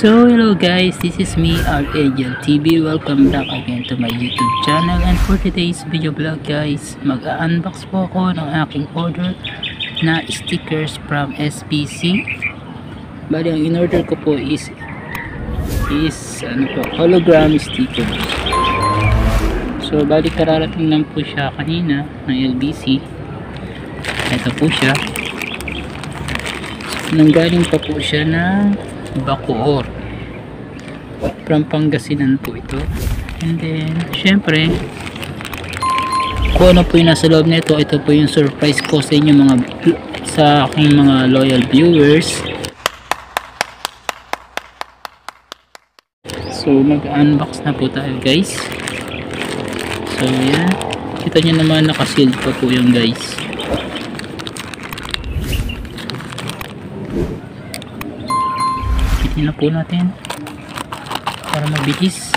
So hello guys, this is me, Archangel TV. Welcome back again to my YouTube channel, and for today's video vlog guys, mag-unbox po ako ng aking order na stickers from SBC. Bali ang in-order ko po is hologram stickers. So bali kararating lang po siya kanina ng LBC. Ito po siya. Nanggaling pa po siya ng Bacoor from Pangasinan po ito. And then syempre kung ano po yung nasa loob nito, ito po yung surprise ko sa inyo sa aking mga loyal viewers. So mag-unbox na po tayo guys. So yan, kita nyo naman nakasealed pa po yung guys. Na po natin para mabilis.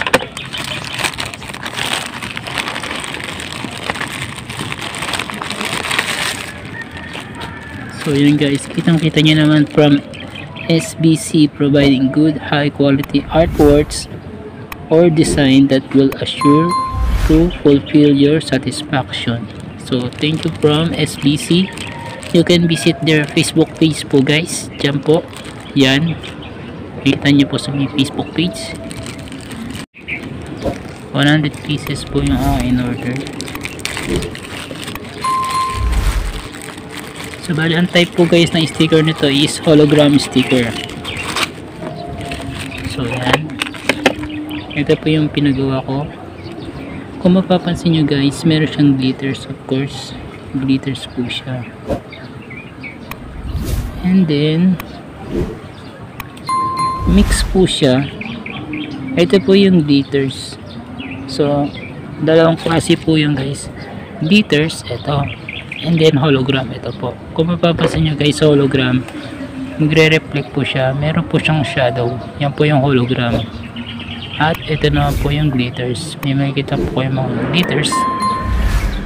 So yun guys, kitang kita nyo naman from SBC, providing good high quality artworks or design that will assure to fulfill your satisfaction. So thank you from SBC. You can visit their Facebook page po guys. Diyan po, yan, kita nyo po sa may Facebook page. 100 pieces po yung in order. So bali ang type po guys ng sticker nito is hologram sticker. So yan, ito po yung pinagawa ko. Kung mapapansin nyo guys, meron siyang glitters, of course glitters po siya. And then mix po siya. Ito po yung glitters. So dalawang klase po yung guys, glitters ito, and then hologram ito po. Kung mapapansin nyo guys, sa hologram magre-reflect po siya, meron po siyang shadow. Yan po yung hologram. At ito naman po yung glitters. May makikita po yung mga glitters.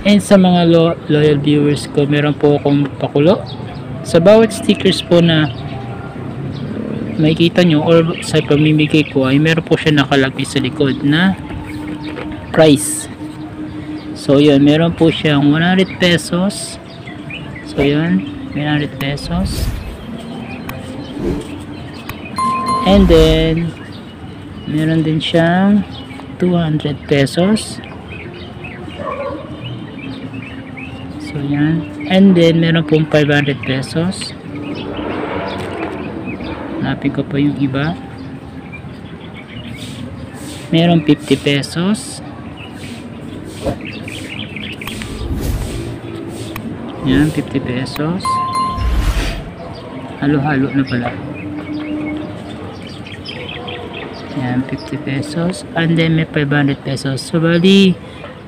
And sa mga loyal viewers ko, meron po akong pakulo sa bawat stickers po na makikita nyo or sa pamimigay ko, ay meron po siya nakalagay sa likod na price. So yun, meron po siyang 100 pesos. So yun, 100 pesos. And then meron din siyang 200 pesos. So yan. And then meron pong 500 pesos. Hanapin ko pa yung iba. Meron 50 pesos. Yan, 50 pesos. Halo-halo na pala. Yan, 50 pesos. And then may 500 pesos. So bali,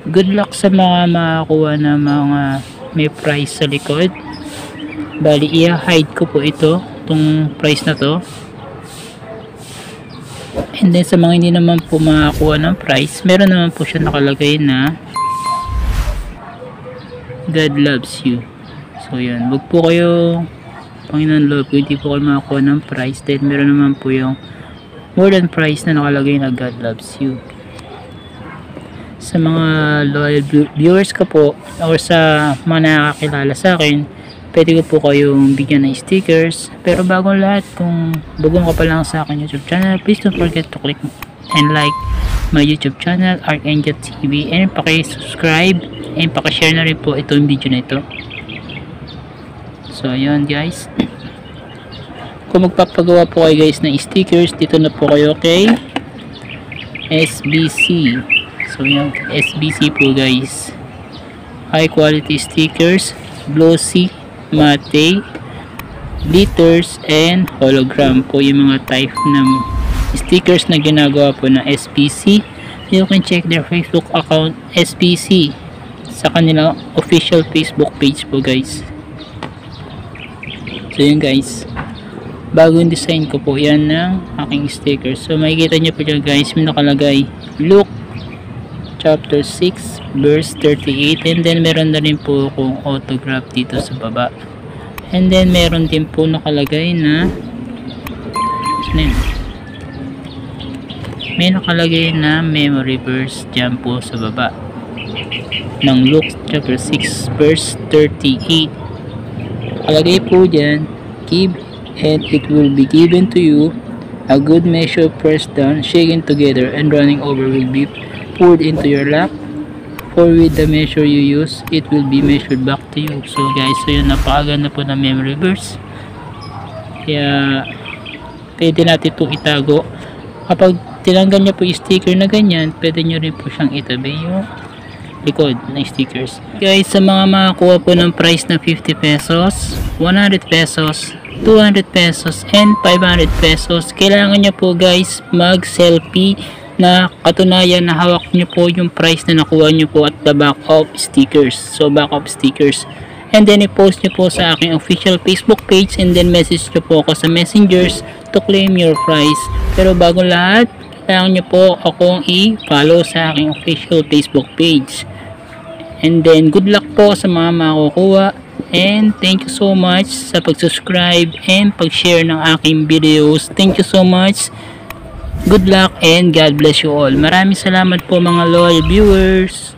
good luck sa mga makakuha na mga may price sa likod. Bali, i-hide ko po ito, itong price na to. And then sa mga hindi naman po makakuha ng price, meron naman po siya nakalagay na God loves you. So yan, wag po kayo Panginoon love ko, hindi po kayo makakuha ng price, dahil meron naman po yung more than price na nakalagay na God loves you. Sa mga loyal viewers ko po or sa mga nakakilala sa akin, pwede ko po kayong bigyan ng stickers. Pero bago lahat, kung bagong ka pa lang sa akin YouTube channel, please don't forget to click and like my YouTube channel, Archangel TV, and paki-subscribe and paki-share na rin po itong video na ito. So ayun guys, kung magpapagawa po kayo guys ng stickers, dito na po kayo kay SBC. So yung SBC po guys, high quality stickers, glossy, matte, glitters, and hologram po yung mga type ng stickers na ginagawa po ng SBC. You can check their Facebook account SBC sa kanilang official Facebook page po guys. So yun guys, bagong design ko po yan ng aking stickers. So makikita nyo po dyan guys, may nakalagay Luke chapter 6 verse 38, and then meron na rin po akong autograph dito sa baba. And then meron din po nakalagay na may nakalagay na memory verse dyan po sa baba ng Luke chapter 6 verse 38. Nakalagay po dyan, give and it will be given to you, a good measure pressed down, shaken together, and running over will be poured into your lap. For with the measure you use, it will be measured back to you. So guys, so yun, napakaganda po na memory verse. Kaya pwede natin itong itago. Kapag tinanggal nyo po yung sticker na ganyan, pwede nyo rin po siyang itabi yung likod ng stickers. Guys, sa mga makakuha po ng price na 50 pesos, 100 pesos, 200 pesos, and 500 pesos, kailangan nyo po guys mag-selfie na katunayan na hawak nyo po yung price na nakuha nyo po at the back of stickers. So back of stickers. And then i-post nyo po sa aking official Facebook page, and then message nyo po ako sa messengers to claim your prize. Pero bago lahat, kailangan nyo po akong i-follow sa aking official Facebook page. And then good luck po sa mga makukuha, and thank you so much sa pag-subscribe and pag-share ng aking videos. Thank you so much. Good luck and God bless you all. Maraming salamat po mga loyal viewers.